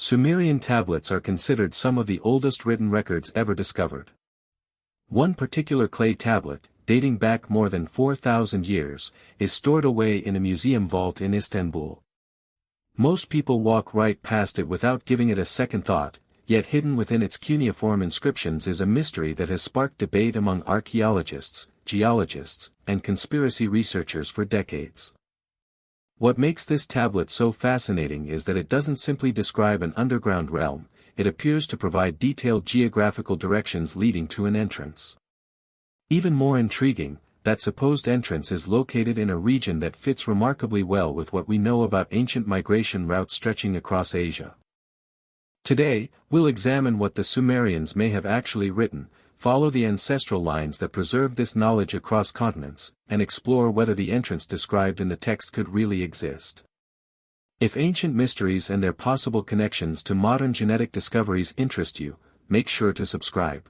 Sumerian tablets are considered some of the oldest written records ever discovered. One particular clay tablet, dating back more than 4,000 years, is stored away in a museum vault in Istanbul. Most people walk right past it without giving it a second thought, yet hidden within its cuneiform inscriptions is a mystery that has sparked debate among archaeologists, geologists, and conspiracy researchers for decades. What makes this tablet so fascinating is that it doesn't simply describe an underground realm, it appears to provide detailed geographical directions leading to an entrance. Even more intriguing, that supposed entrance is located in a region that fits remarkably well with what we know about ancient migration routes stretching across Asia. Today, we'll examine what the Sumerians may have actually written, follow the ancestral lines that preserve this knowledge across continents, and explore whether the entrance described in the text could really exist. If ancient mysteries and their possible connections to modern genetic discoveries interest you, make sure to subscribe.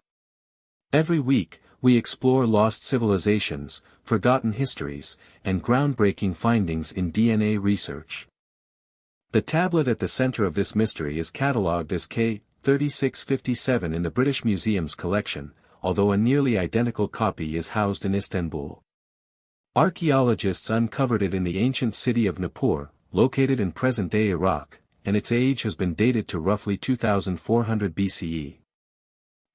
Every week, we explore lost civilizations, forgotten histories, and groundbreaking findings in DNA research. The tablet at the center of this mystery is catalogued as K3657 in the British Museum's collection, although a nearly identical copy is housed in Istanbul. Archaeologists uncovered it in the ancient city of Nippur, located in present-day Iraq, and its age has been dated to roughly 2400 BCE.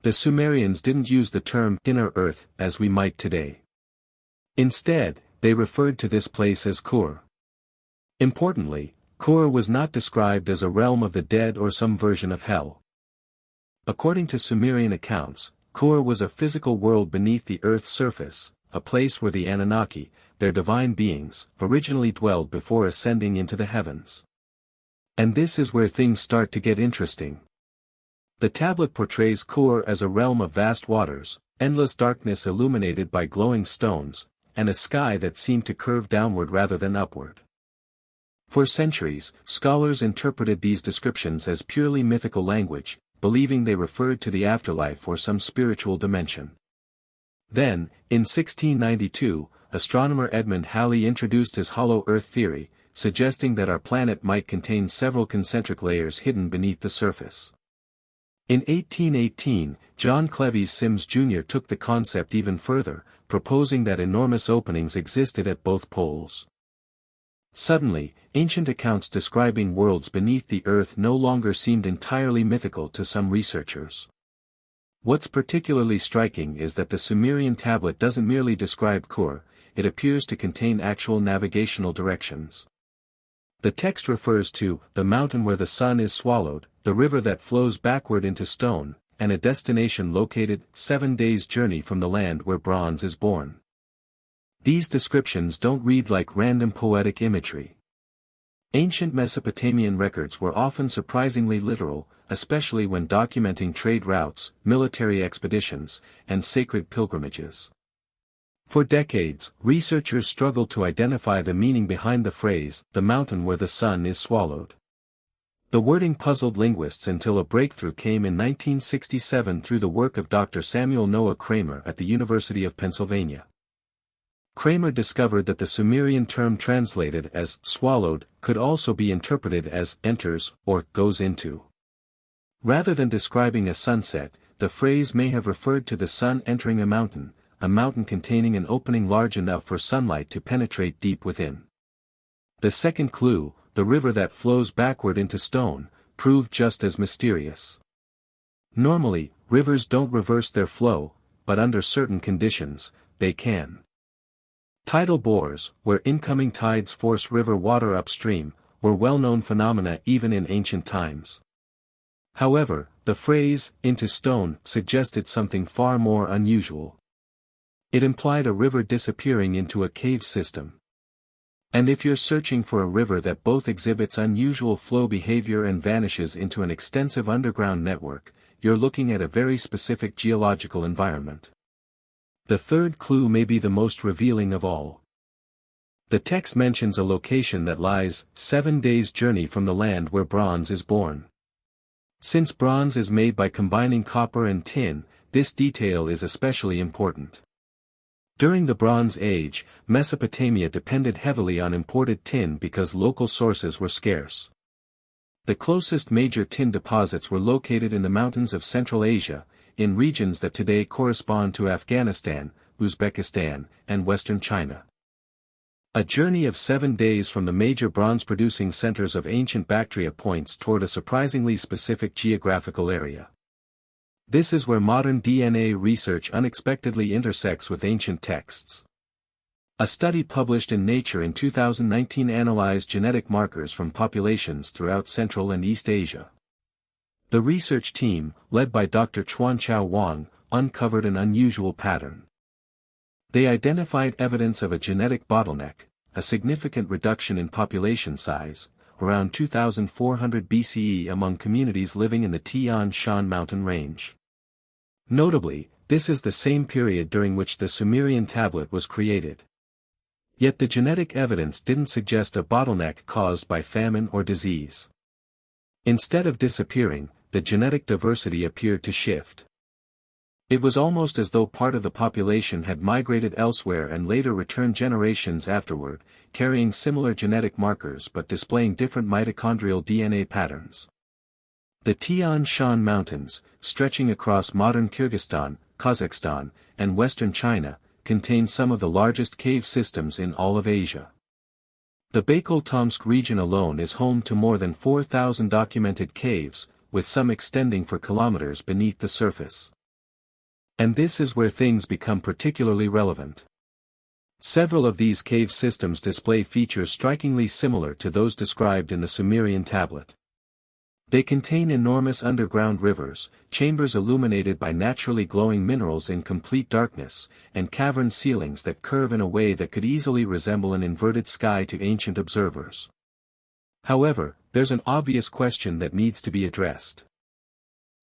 The Sumerians didn't use the term inner earth as we might today. Instead, they referred to this place as Kur. Importantly, Kur was not described as a realm of the dead or some version of hell. According to Sumerian accounts, Kur was a physical world beneath the earth's surface, a place where the Anunnaki, their divine beings, originally dwelled before ascending into the heavens. And this is where things start to get interesting. The tablet portrays Kur as a realm of vast waters, endless darkness illuminated by glowing stones, and a sky that seemed to curve downward rather than upward. For centuries, scholars interpreted these descriptions as purely mythical language, believing they referred to the afterlife or some spiritual dimension. Then, in 1692, astronomer Edmund Halley introduced his hollow Earth theory, suggesting that our planet might contain several concentric layers hidden beneath the surface. In 1818, John Cleves Sims Jr. took the concept even further, proposing that enormous openings existed at both poles. Suddenly, ancient accounts describing worlds beneath the earth no longer seemed entirely mythical to some researchers. What's particularly striking is that the Sumerian tablet doesn't merely describe Kur, it appears to contain actual navigational directions. The text refers to the mountain where the sun is swallowed, the river that flows backward into stone, and a destination located 7 days' journey from the land where bronze is born. These descriptions don't read like random poetic imagery. Ancient Mesopotamian records were often surprisingly literal, especially when documenting trade routes, military expeditions, and sacred pilgrimages. For decades, researchers struggled to identify the meaning behind the phrase, the mountain where the sun is swallowed. The wording puzzled linguists until a breakthrough came in 1967 through the work of Dr. Samuel Noah Kramer at the University of Pennsylvania. Kramer discovered that the Sumerian term translated as swallowed could also be interpreted as enters or goes into. Rather than describing a sunset, the phrase may have referred to the sun entering a mountain containing an opening large enough for sunlight to penetrate deep within. The second clue, the river that flows backward into stone, proved just as mysterious. Normally, rivers don't reverse their flow, but under certain conditions, they can. Tidal bores, where incoming tides force river water upstream, were well-known phenomena even in ancient times. However, the phrase, into stone, suggested something far more unusual. It implied a river disappearing into a cave system. And if you're searching for a river that both exhibits unusual flow behavior and vanishes into an extensive underground network, you're looking at a very specific geological environment. The third clue may be the most revealing of all. The text mentions a location that lies 7 days' journey from the land where bronze is born. Since bronze is made by combining copper and tin, this detail is especially important. During the Bronze Age, Mesopotamia depended heavily on imported tin because local sources were scarce. The closest major tin deposits were located in the mountains of Central Asia, in regions that today correspond to Afghanistan, Uzbekistan, and western China. A journey of 7 days from the major bronze-producing centers of ancient Bactria points toward a surprisingly specific geographical area. This is where modern DNA research unexpectedly intersects with ancient texts. A study published in Nature in 2019 analyzed genetic markers from populations throughout Central and East Asia. The research team, led by Dr. Chuanchao Wang, uncovered an unusual pattern. They identified evidence of a genetic bottleneck, a significant reduction in population size, around 2400 BCE among communities living in the Tian Shan mountain range. Notably, this is the same period during which the Sumerian tablet was created. Yet the genetic evidence didn't suggest a bottleneck caused by famine or disease. Instead of disappearing, the genetic diversity appeared to shift. It was almost as though part of the population had migrated elsewhere and later returned generations afterward, carrying similar genetic markers but displaying different mitochondrial DNA patterns. The Tian Shan Mountains, stretching across modern Kyrgyzstan, Kazakhstan, and western China, contain some of the largest cave systems in all of Asia. The Baikal-Tomsk region alone is home to more than 4,000 documented caves, with some extending for kilometers beneath the surface. And this is where things become particularly relevant. Several of these cave systems display features strikingly similar to those described in the Sumerian tablet. They contain enormous underground rivers, chambers illuminated by naturally glowing minerals in complete darkness, and cavern ceilings that curve in a way that could easily resemble an inverted sky to ancient observers. However, there's an obvious question that needs to be addressed.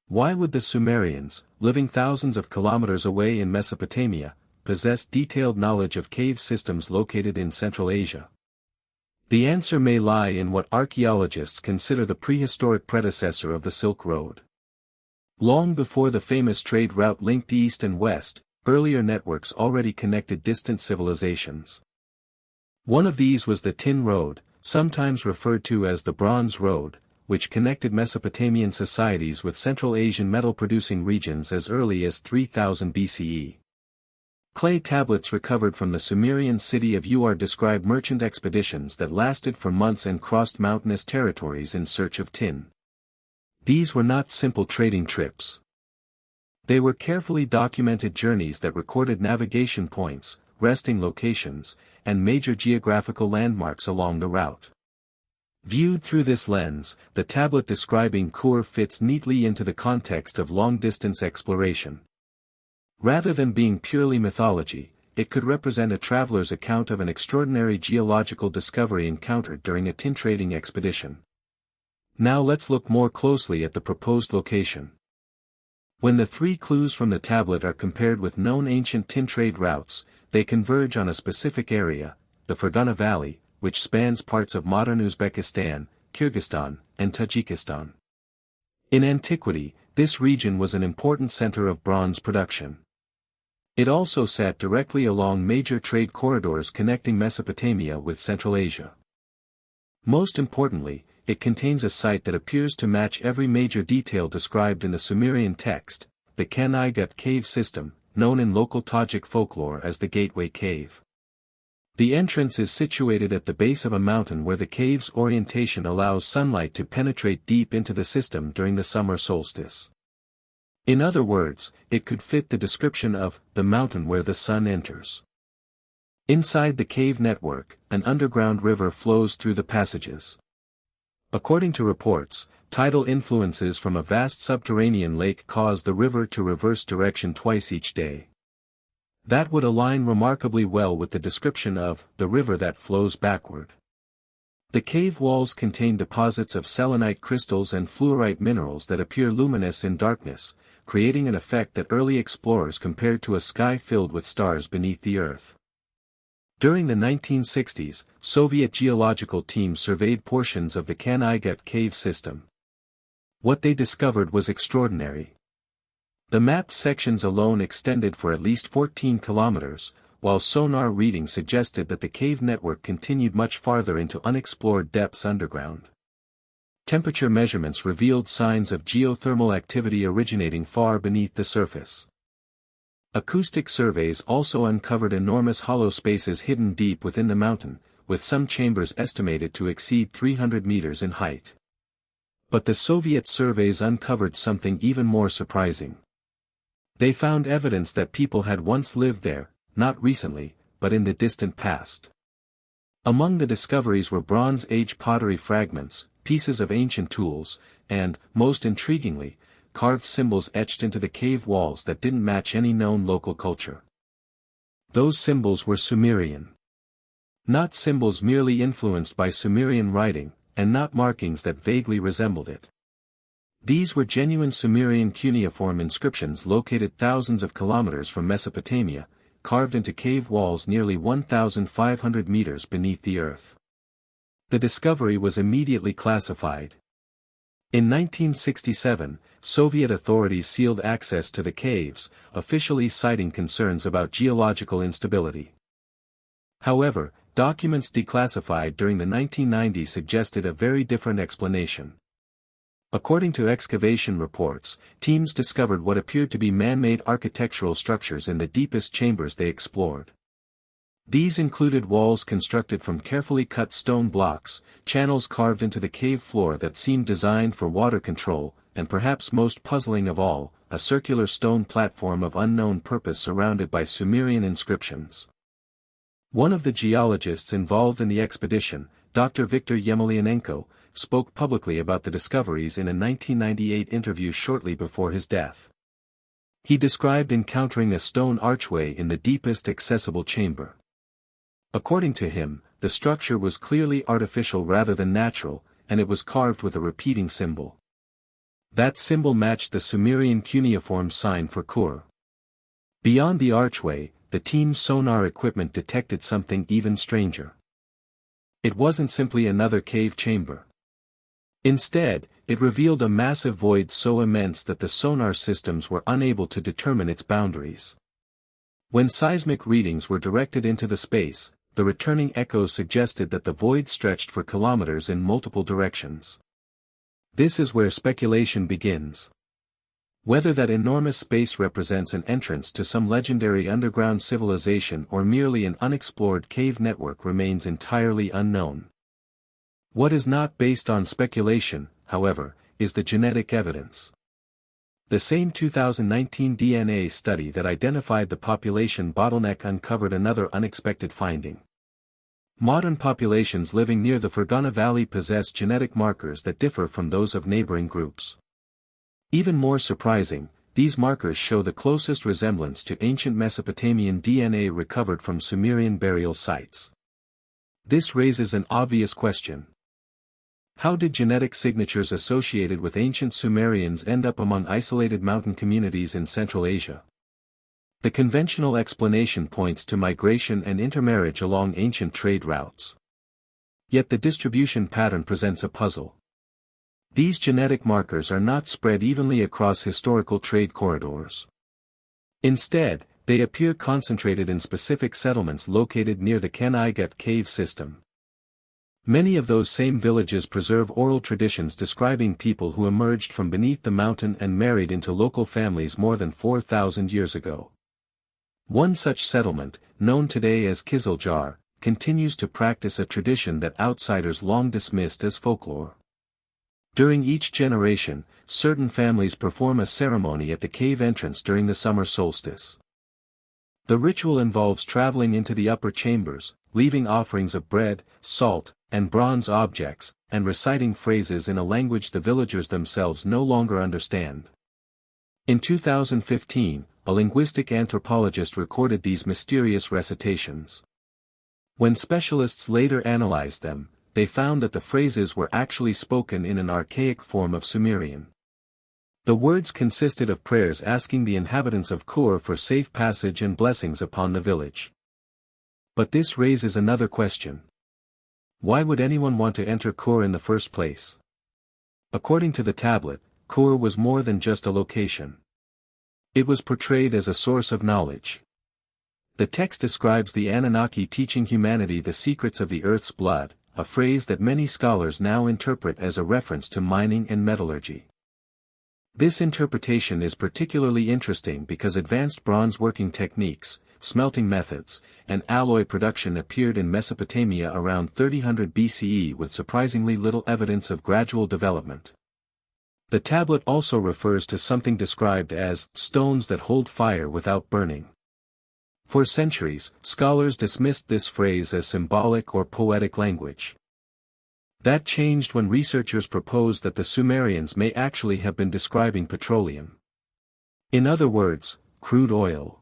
Why would the Sumerians, living thousands of kilometers away in Mesopotamia, possess detailed knowledge of cave systems located in Central Asia? The answer may lie in what archaeologists consider the prehistoric predecessor of the Silk Road. Long before the famous trade route linked east and west, earlier networks already connected distant civilizations. One of these was the Tin Road, sometimes referred to as the Bronze Road, which connected Mesopotamian societies with Central Asian metal-producing regions as early as 3000 BCE. Clay tablets recovered from the Sumerian city of Ur describe merchant expeditions that lasted for months and crossed mountainous territories in search of tin. These were not simple trading trips. They were carefully documented journeys that recorded navigation points, resting locations, and major geographical landmarks along the route. Viewed through this lens, the tablet describing Kur fits neatly into the context of long-distance exploration. Rather than being purely mythology, it could represent a traveler's account of an extraordinary geological discovery encountered during a tin trading expedition. Now let's look more closely at the proposed location. When the three clues from the tablet are compared with known ancient tin trade routes, they converge on a specific area, the Fergana Valley, which spans parts of modern Uzbekistan, Kyrgyzstan, and Tajikistan. In antiquity, this region was an important center of bronze production. It also sat directly along major trade corridors connecting Mesopotamia with Central Asia. Most importantly, it contains a site that appears to match every major detail described in the Sumerian text, the Kanaigut cave system, known in local Tajik folklore as the Gateway Cave. The entrance is situated at the base of a mountain where the cave's orientation allows sunlight to penetrate deep into the system during the summer solstice. In other words, it could fit the description of the mountain where the sun enters. Inside the cave network, an underground river flows through the passages. According to reports, tidal influences from a vast subterranean lake cause the river to reverse direction twice each day. That would align remarkably well with the description of the river that flows backward. The cave walls contain deposits of selenite crystals and fluorite minerals that appear luminous in darkness, creating an effect that early explorers compared to a sky filled with stars beneath the earth. During the 1960s, Soviet geological teams surveyed portions of the Kanaigut cave system. What they discovered was extraordinary. The mapped sections alone extended for at least 14 kilometers, while sonar readings suggested that the cave network continued much farther into unexplored depths underground. temperature measurements revealed signs of geothermal activity originating far beneath the surface. Acoustic surveys also uncovered enormous hollow spaces hidden deep within the mountain, with some chambers estimated to exceed 300 meters in height. But the Soviet surveys uncovered something even more surprising. They found evidence that people had once lived there, not recently, but in the distant past. Among the discoveries were Bronze Age pottery fragments, pieces of ancient tools, and, most intriguingly, carved symbols etched into the cave walls that didn't match any known local culture. Those symbols were Sumerian. Not symbols merely influenced by Sumerian writing, and not markings that vaguely resembled it. These were genuine Sumerian cuneiform inscriptions located thousands of kilometers from Mesopotamia, carved into cave walls nearly 1,500 meters beneath the earth. The discovery was immediately classified. In 1967, Soviet authorities sealed access to the caves, officially citing concerns about geological instability. However, documents declassified during the 1990s suggested a very different explanation. According to excavation reports, teams discovered what appeared to be man-made architectural structures in the deepest chambers they explored. These included walls constructed from carefully cut stone blocks, channels carved into the cave floor that seemed designed for water control, and perhaps most puzzling of all, a circular stone platform of unknown purpose surrounded by Sumerian inscriptions. One of the geologists involved in the expedition, Dr. Viktor Yemelyanenko, spoke publicly about the discoveries in a 1998 interview shortly before his death. He described encountering a stone archway in the deepest accessible chamber. According to him, the structure was clearly artificial rather than natural, and it was carved with a repeating symbol. That symbol matched the Sumerian cuneiform sign for Kur. Beyond the archway, the team's sonar equipment detected something even stranger. It wasn't simply another cave chamber. Instead, it revealed a massive void so immense that the sonar systems were unable to determine its boundaries. When seismic readings were directed into the space, the returning echoes suggested that the void stretched for kilometers in multiple directions. This is where speculation begins. Whether that enormous space represents an entrance to some legendary underground civilization or merely an unexplored cave network remains entirely unknown. What is not based on speculation, however, is the genetic evidence. The same 2019 DNA study that identified the population bottleneck uncovered another unexpected finding. Modern populations living near the Fergana Valley possess genetic markers that differ from those of neighboring groups. Even more surprising, these markers show the closest resemblance to ancient Mesopotamian DNA recovered from Sumerian burial sites. This raises an obvious question. How did genetic signatures associated with ancient Sumerians end up among isolated mountain communities in Central Asia? The conventional explanation points to migration and intermarriage along ancient trade routes. Yet the distribution pattern presents a puzzle. These genetic markers are not spread evenly across historical trade corridors. Instead, they appear concentrated in specific settlements located near the Kenai-Gut cave system. Many of those same villages preserve oral traditions describing people who emerged from beneath the mountain and married into local families more than 4,000 years ago. One such settlement, known today as Kiziljar, continues to practice a tradition that outsiders long dismissed as folklore. During each generation, certain families perform a ceremony at the cave entrance during the summer solstice. The ritual involves traveling into the upper chambers, leaving offerings of bread, salt, and bronze objects, and reciting phrases in a language the villagers themselves no longer understand. In 2015, a linguistic anthropologist recorded these mysterious recitations. When specialists later analyzed them, they found that the phrases were actually spoken in an archaic form of Sumerian. The words consisted of prayers asking the inhabitants of Kur for safe passage and blessings upon the village. But this raises another question. Why would anyone want to enter Kur in the first place? According to the tablet, Kur was more than just a location. It was portrayed as a source of knowledge. The text describes the Anunnaki teaching humanity the secrets of the earth's blood, a phrase that many scholars now interpret as a reference to mining and metallurgy. This interpretation is particularly interesting because advanced bronze working techniques, smelting methods, and alloy production appeared in Mesopotamia around 3000 BCE with surprisingly little evidence of gradual development. The tablet also refers to something described as stones that hold fire without burning. For centuries, scholars dismissed this phrase as symbolic or poetic language. That changed when researchers proposed that the Sumerians may actually have been describing petroleum. In other words, crude oil.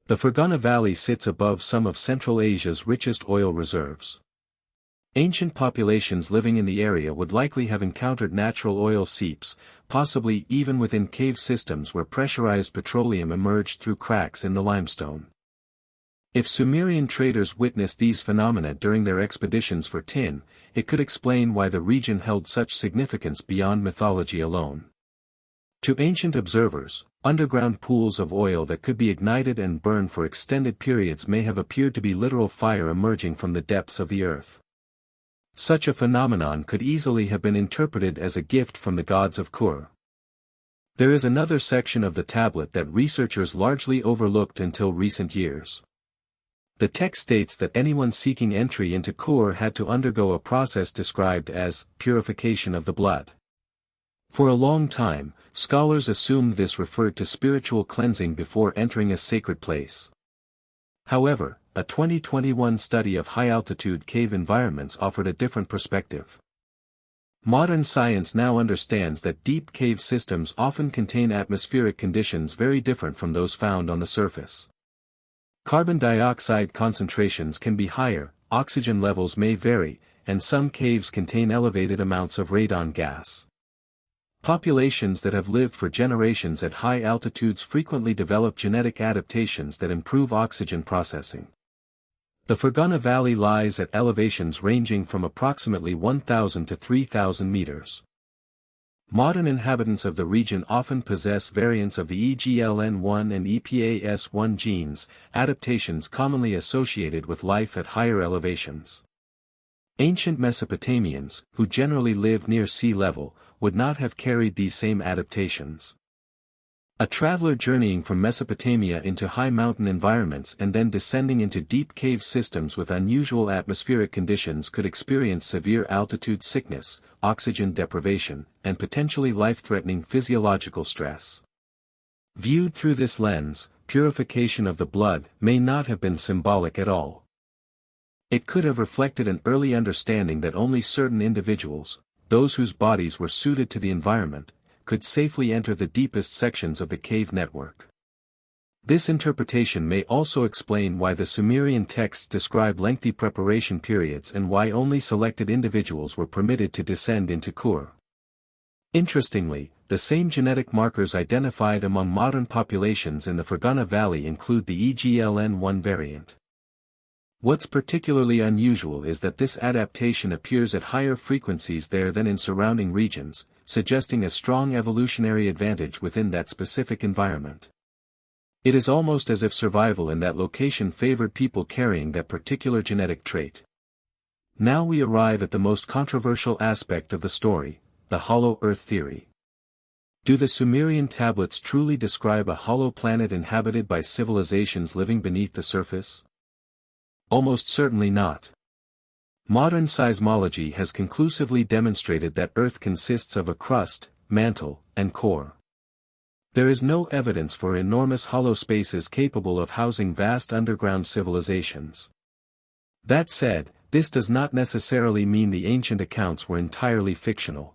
The Fergana Valley sits above some of Central Asia's richest oil reserves. Ancient populations living in the area would likely have encountered natural oil seeps, possibly even within cave systems where pressurized petroleum emerged through cracks in the limestone. If Sumerian traders witnessed these phenomena during their expeditions for tin, it could explain why the region held such significance beyond mythology alone. To ancient observers, underground pools of oil that could be ignited and burned for extended periods may have appeared to be literal fire emerging from the depths of the earth. Such a phenomenon could easily have been interpreted as a gift from the gods of Kur. There is another section of the tablet that researchers largely overlooked until recent years. The text states that anyone seeking entry into Kur had to undergo a process described as purification of the blood. For a long time, scholars assumed this referred to spiritual cleansing before entering a sacred place. However, a 2021 study of high-altitude cave environments offered a different perspective. Modern science now understands that deep cave systems often contain atmospheric conditions very different from those found on the surface. Carbon dioxide concentrations can be higher, oxygen levels may vary, and some caves contain elevated amounts of radon gas. Populations that have lived for generations at high altitudes frequently develop genetic adaptations that improve oxygen processing. The Fergana Valley lies at elevations ranging from approximately 1,000 to 3,000 meters. Modern inhabitants of the region often possess variants of the EGLN1 and EPAS1 genes, adaptations commonly associated with life at higher elevations. Ancient Mesopotamians, who generally lived near sea level, would not have carried these same adaptations. A traveler journeying from Mesopotamia into high mountain environments and then descending into deep cave systems with unusual atmospheric conditions could experience severe altitude sickness, oxygen deprivation, and potentially life-threatening physiological stress. Viewed through this lens, purification of the blood may not have been symbolic at all. It could have reflected an early understanding that only certain individuals, those whose bodies were suited to the environment, could safely enter the deepest sections of the cave network. This interpretation may also explain why the Sumerian texts describe lengthy preparation periods and why only selected individuals were permitted to descend into Kur. Interestingly, the same genetic markers identified among modern populations in the Fergana Valley include the EGLN1 variant. What's particularly unusual is that this adaptation appears at higher frequencies there than in surrounding regions, suggesting a strong evolutionary advantage within that specific environment. It is almost as if survival in that location favored people carrying that particular genetic trait. Now we arrive at the most controversial aspect of the story, the hollow Earth theory. Do the Sumerian tablets truly describe a hollow planet inhabited by civilizations living beneath the surface? Almost certainly not. Modern seismology has conclusively demonstrated that Earth consists of a crust, mantle, and core. There is no evidence for enormous hollow spaces capable of housing vast underground civilizations. That said, this does not necessarily mean the ancient accounts were entirely fictional.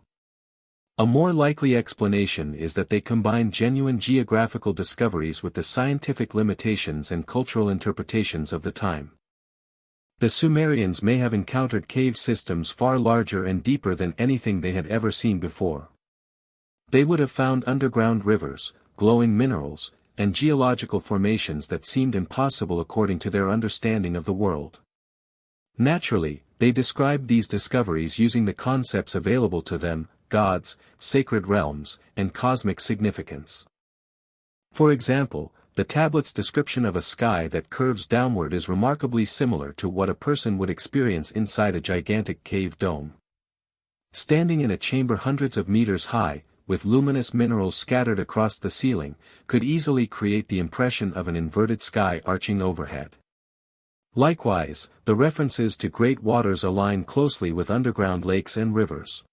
A more likely explanation is that they combine genuine geographical discoveries with the scientific limitations and cultural interpretations of the time. The Sumerians may have encountered cave systems far larger and deeper than anything they had ever seen before. They would have found underground rivers, glowing minerals, and geological formations that seemed impossible according to their understanding of the world. Naturally, they described these discoveries using the concepts available to them: gods, sacred realms, and cosmic significance. For example, the tablet's description of a sky that curves downward is remarkably similar to what a person would experience inside a gigantic cave dome. Standing in a chamber hundreds of meters high, with luminous minerals scattered across the ceiling, could easily create the impression of an inverted sky arching overhead. Likewise, the references to great waters align closely with underground lakes and rivers.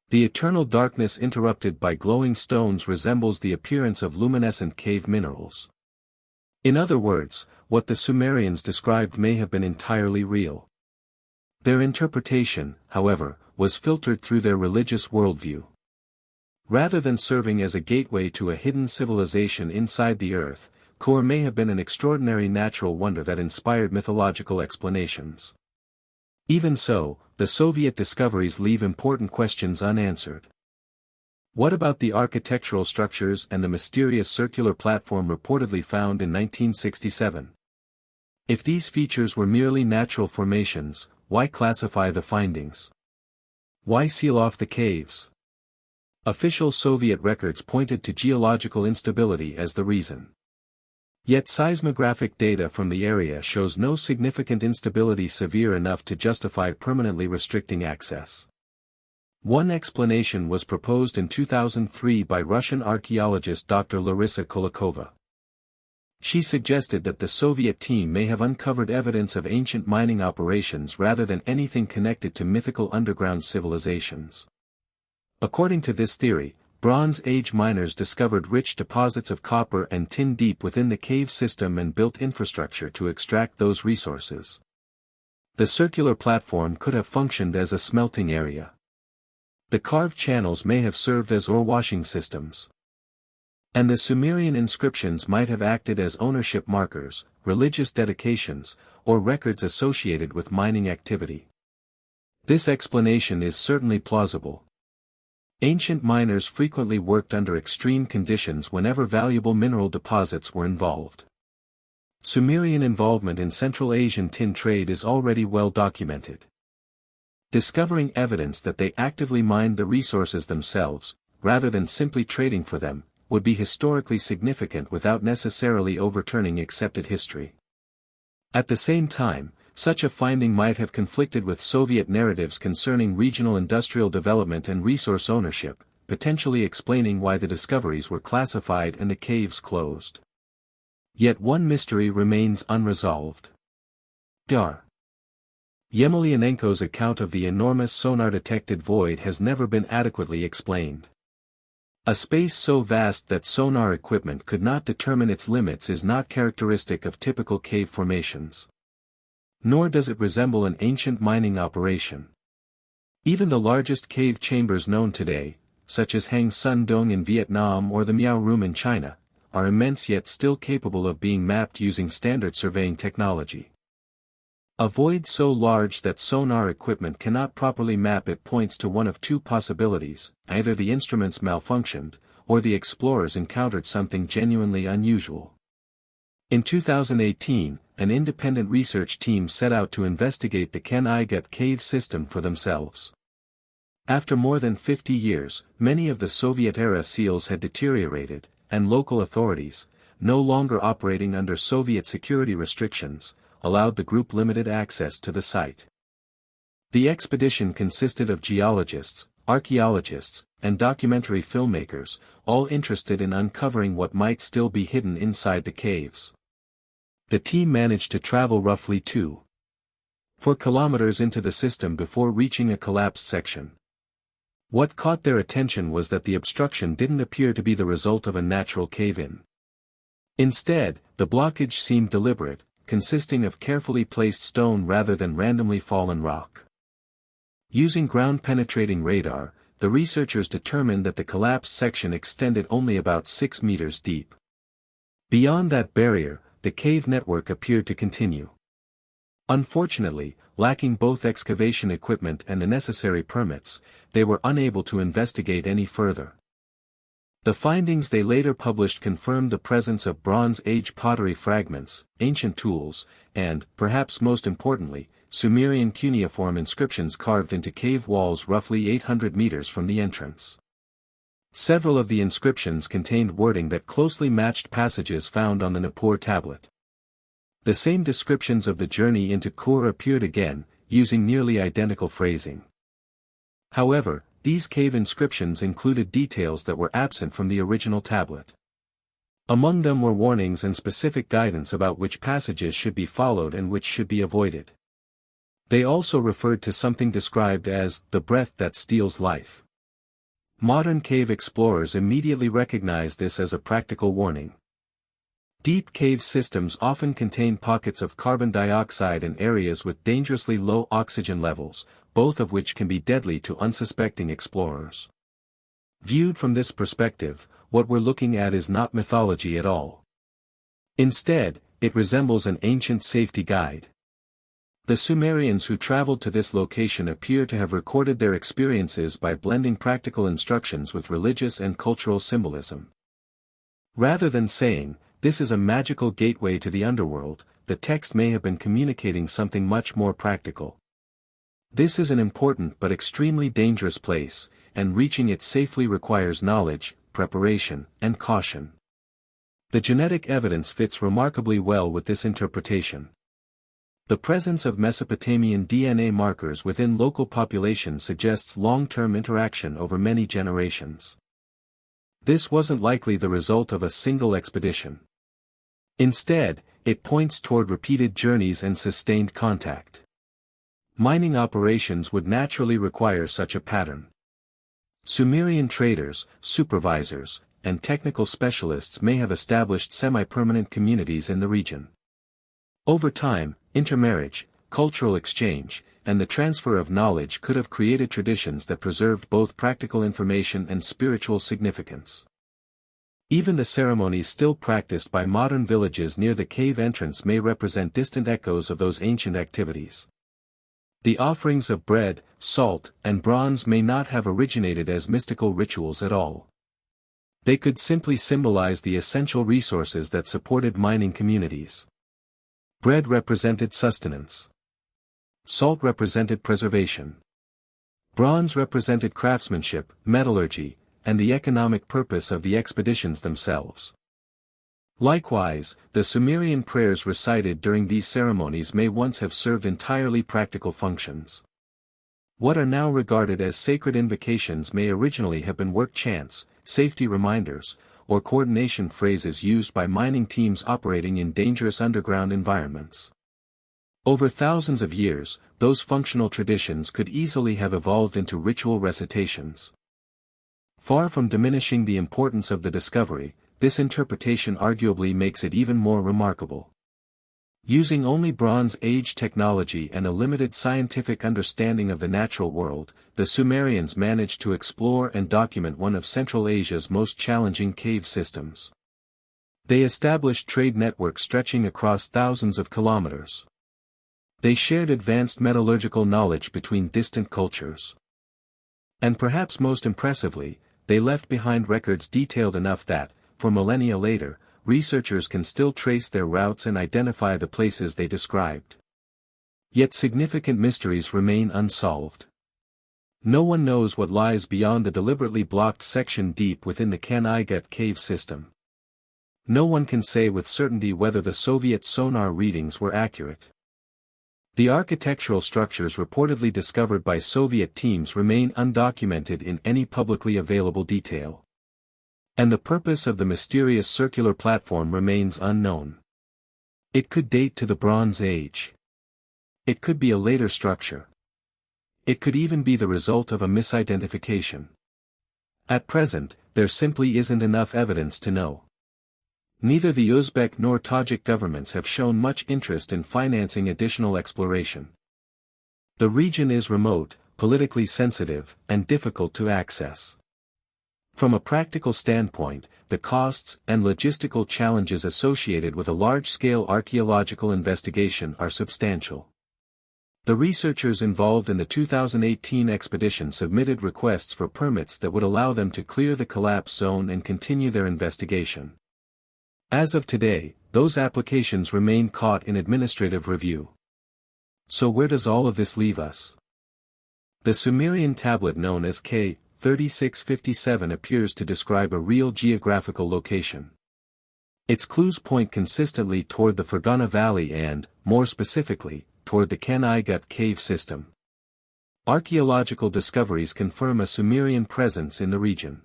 The eternal darkness interrupted by glowing stones resembles the appearance of luminescent cave minerals. In other words, what the Sumerians described may have been entirely real. Their interpretation, however, was filtered through their religious worldview. Rather than serving as a gateway to a hidden civilization inside the earth, Kor may have been an extraordinary natural wonder that inspired mythological explanations. Even so, the Soviet discoveries leave important questions unanswered. What about the architectural structures and the mysterious circular platform reportedly found in 1967? If these features were merely natural formations, why classify the findings? Why seal off the caves? Official Soviet records pointed to geological instability as the reason. Yet seismographic data from the area shows no significant instability severe enough to justify permanently restricting access. One explanation was proposed in 2003 by Russian archaeologist Dr. Larissa Kulikova. She suggested that the Soviet team may have uncovered evidence of ancient mining operations rather than anything connected to mythical underground civilizations. According to this theory, Bronze Age miners discovered rich deposits of copper and tin deep within the cave system and built infrastructure to extract those resources. The circular platform could have functioned as a smelting area. The carved channels may have served as ore washing systems. And the Sumerian inscriptions might have acted as ownership markers, religious dedications, or records associated with mining activity. This explanation is certainly plausible. Ancient miners frequently worked under extreme conditions whenever valuable mineral deposits were involved. Sumerian involvement in Central Asian tin trade is already well documented. Discovering evidence that they actively mined the resources themselves, rather than simply trading for them, would be historically significant without necessarily overturning accepted history. At the same time, such a finding might have conflicted with Soviet narratives concerning regional industrial development and resource ownership, potentially explaining why the discoveries were classified and the caves closed. Yet one mystery remains unresolved. Dr. Yemelyanenko's account of the enormous sonar-detected void has never been adequately explained. A space so vast that sonar equipment could not determine its limits is not characteristic of typical cave formations. Nor does it resemble an ancient mining operation. Even the largest cave chambers known today, such as Hang Son Doong in Vietnam or the Miao Room in China, are immense yet still capable of being mapped using standard surveying technology. A void so large that sonar equipment cannot properly map it points to one of two possibilities: either the instruments malfunctioned, or the explorers encountered something genuinely unusual. In 2018, an independent research team set out to investigate the Ken-i-Gut cave system for themselves. After more than 50 years, many of the Soviet-era seals had deteriorated, and local authorities, no longer operating under Soviet security restrictions, allowed the group limited access to the site. The expedition consisted of geologists, archaeologists, and documentary filmmakers, all interested in uncovering what might still be hidden inside the caves. The team managed to travel roughly 2.4 kilometers into the system before reaching a collapsed section. What caught their attention was that the obstruction didn't appear to be the result of a natural cave-in. Instead, the blockage seemed deliberate, consisting of carefully placed stone rather than randomly fallen rock. Using ground-penetrating radar, the researchers determined that the collapsed section extended only about 6 meters deep. Beyond that barrier, the cave network appeared to continue. Unfortunately, lacking both excavation equipment and the necessary permits, they were unable to investigate any further. The findings they later published confirmed the presence of Bronze Age pottery fragments, ancient tools, and, perhaps most importantly, Sumerian cuneiform inscriptions carved into cave walls roughly 800 meters from the entrance. Several of the inscriptions contained wording that closely matched passages found on the Nippur tablet. The same descriptions of the journey into Kur appeared again, using nearly identical phrasing. However, these cave inscriptions included details that were absent from the original tablet. Among them were warnings and specific guidance about which passages should be followed and which should be avoided. They also referred to something described as the breath that steals life. Modern cave explorers immediately recognized this as a practical warning. Deep cave systems often contain pockets of carbon dioxide and areas with dangerously low oxygen levels, both of which can be deadly to unsuspecting explorers. Viewed from this perspective, what we're looking at is not mythology at all. Instead, it resembles an ancient safety guide. The Sumerians who traveled to this location appear to have recorded their experiences by blending practical instructions with religious and cultural symbolism. Rather than saying, "This is a magical gateway to the underworld," the text may have been communicating something much more practical. This is an important but extremely dangerous place, and reaching it safely requires knowledge, preparation, and caution. The genetic evidence fits remarkably well with this interpretation. The presence of Mesopotamian DNA markers within local populations suggests long-term interaction over many generations. This wasn't likely the result of a single expedition. Instead, it points toward repeated journeys and sustained contact. Mining operations would naturally require such a pattern. Sumerian traders, supervisors, and technical specialists may have established semi-permanent communities in the region. Over time, intermarriage, cultural exchange, and the transfer of knowledge could have created traditions that preserved both practical information and spiritual significance. Even the ceremonies still practiced by modern villages near the cave entrance may represent distant echoes of those ancient activities. The offerings of bread, salt, and bronze may not have originated as mystical rituals at all. They could simply symbolize the essential resources that supported mining communities. Bread represented sustenance. Salt represented preservation. Bronze represented craftsmanship, metallurgy, and the economic purpose of the expeditions themselves. Likewise, the Sumerian prayers recited during these ceremonies may once have served entirely practical functions. What are now regarded as sacred invocations may originally have been work chants, safety reminders, or coordination phrases used by mining teams operating in dangerous underground environments. Over thousands of years, those functional traditions could easily have evolved into ritual recitations. Far from diminishing the importance of the discovery, this interpretation arguably makes it even more remarkable. Using only Bronze Age technology and a limited scientific understanding of the natural world, the Sumerians managed to explore and document one of Central Asia's most challenging cave systems. They established trade networks stretching across thousands of kilometers. They shared advanced metallurgical knowledge between distant cultures. And perhaps most impressively, they left behind records detailed enough that, for millennia later, researchers can still trace their routes and identify the places they described. Yet significant mysteries remain unsolved. No one knows what lies beyond the deliberately blocked section deep within the Kan-i-Gut cave system. No one can say with certainty whether the Soviet sonar readings were accurate. The architectural structures reportedly discovered by Soviet teams remain undocumented in any publicly available detail. And the purpose of the mysterious circular platform remains unknown. It could date to the Bronze Age. It could be a later structure. It could even be the result of a misidentification. At present, there simply isn't enough evidence to know. Neither the Uzbek nor Tajik governments have shown much interest in financing additional exploration. The region is remote, politically sensitive, and difficult to access. From a practical standpoint, the costs and logistical challenges associated with a large-scale archaeological investigation are substantial. The researchers involved in the 2018 expedition submitted requests for permits that would allow them to clear the collapse zone and continue their investigation. As of today, those applications remain caught in administrative review. So where does all of this leave us? The Sumerian tablet known as K 3657 appears to describe a real geographical location. Its clues point consistently toward the Fergana Valley and, more specifically, toward the Kan-i-Gut cave system. Archaeological discoveries confirm a Sumerian presence in the region.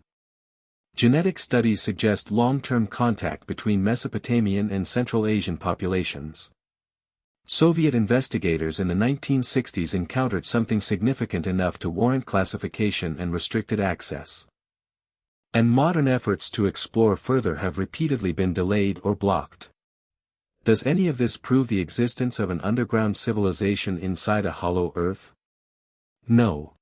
Genetic studies suggest long-term contact between Mesopotamian and Central Asian populations. Soviet investigators in the 1960s encountered something significant enough to warrant classification and restricted access. And modern efforts to explore further have repeatedly been delayed or blocked. Does any of this prove the existence of an underground civilization inside a hollow Earth? No.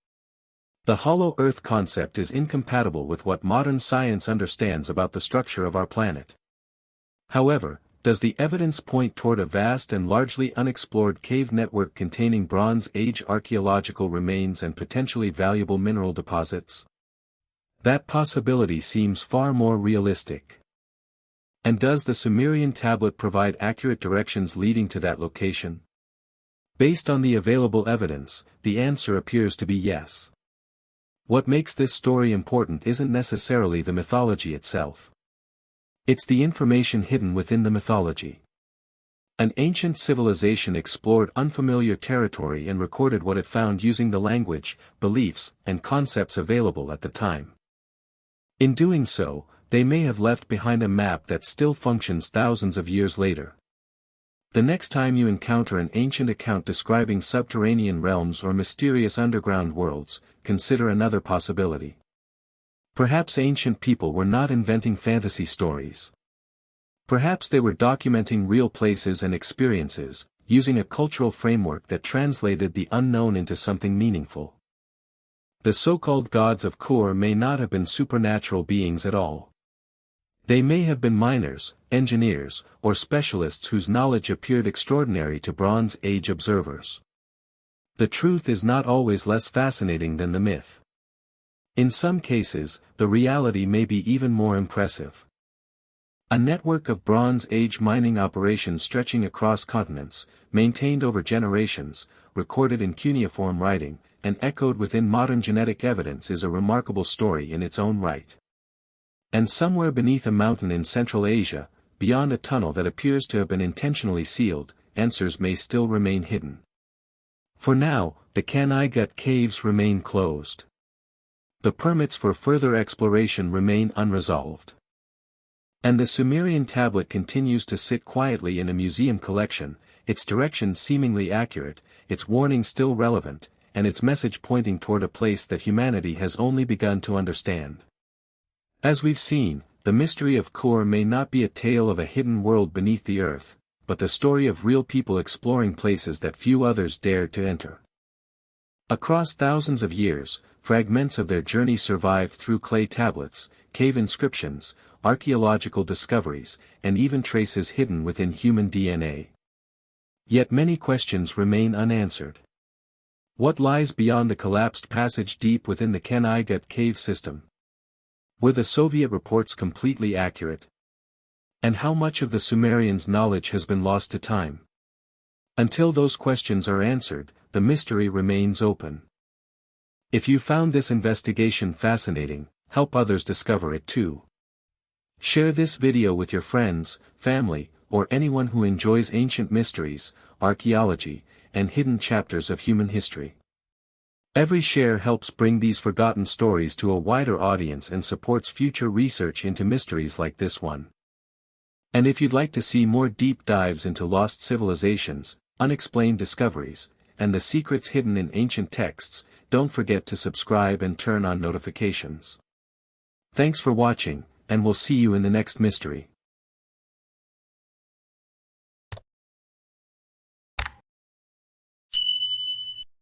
The hollow Earth concept is incompatible with what modern science understands about the structure of our planet. However, does the evidence point toward a vast and largely unexplored cave network containing Bronze Age archaeological remains and potentially valuable mineral deposits? That possibility seems far more realistic. And does the Sumerian tablet provide accurate directions leading to that location? Based on the available evidence, the answer appears to be yes. What makes this story important isn't necessarily the mythology itself. It's the information hidden within the mythology. An ancient civilization explored unfamiliar territory and recorded what it found using the language, beliefs, and concepts available at the time. In doing so, they may have left behind a map that still functions thousands of years later. The next time you encounter an ancient account describing subterranean realms or mysterious underground worlds, consider another possibility. Perhaps ancient people were not inventing fantasy stories. Perhaps they were documenting real places and experiences, using a cultural framework that translated the unknown into something meaningful. The so-called gods of Kor may not have been supernatural beings at all. They may have been miners, engineers, or specialists whose knowledge appeared extraordinary to Bronze Age observers. The truth is not always less fascinating than the myth. In some cases, the reality may be even more impressive. A network of Bronze Age mining operations stretching across continents, maintained over generations, recorded in cuneiform writing, and echoed within modern genetic evidence is a remarkable story in its own right. And somewhere beneath a mountain in Central Asia, beyond a tunnel that appears to have been intentionally sealed, answers may still remain hidden. For now, the Kan-i-Gut caves remain closed. The permits for further exploration remain unresolved. And the Sumerian tablet continues to sit quietly in a museum collection, its directions seemingly accurate, its warning still relevant, and its message pointing toward a place that humanity has only begun to understand. As we've seen, the mystery of Kor may not be a tale of a hidden world beneath the earth, but the story of real people exploring places that few others dared to enter. Across thousands of years, fragments of their journey survived through clay tablets, cave inscriptions, archaeological discoveries, and even traces hidden within human DNA. Yet many questions remain unanswered. What lies beyond the collapsed passage deep within the Kan-i-Gut cave system? Were the Soviet reports completely accurate? And how much of the Sumerians' knowledge has been lost to time? Until those questions are answered, the mystery remains open. If you found this investigation fascinating, help others discover it too. Share this video with your friends, family, or anyone who enjoys ancient mysteries, archaeology, and hidden chapters of human history. Every share helps bring these forgotten stories to a wider audience and supports future research into mysteries like this one. And if you'd like to see more deep dives into lost civilizations, unexplained discoveries, and the secrets hidden in ancient texts, don't forget to subscribe and turn on notifications. Thanks for watching, and we'll see you in the next mystery.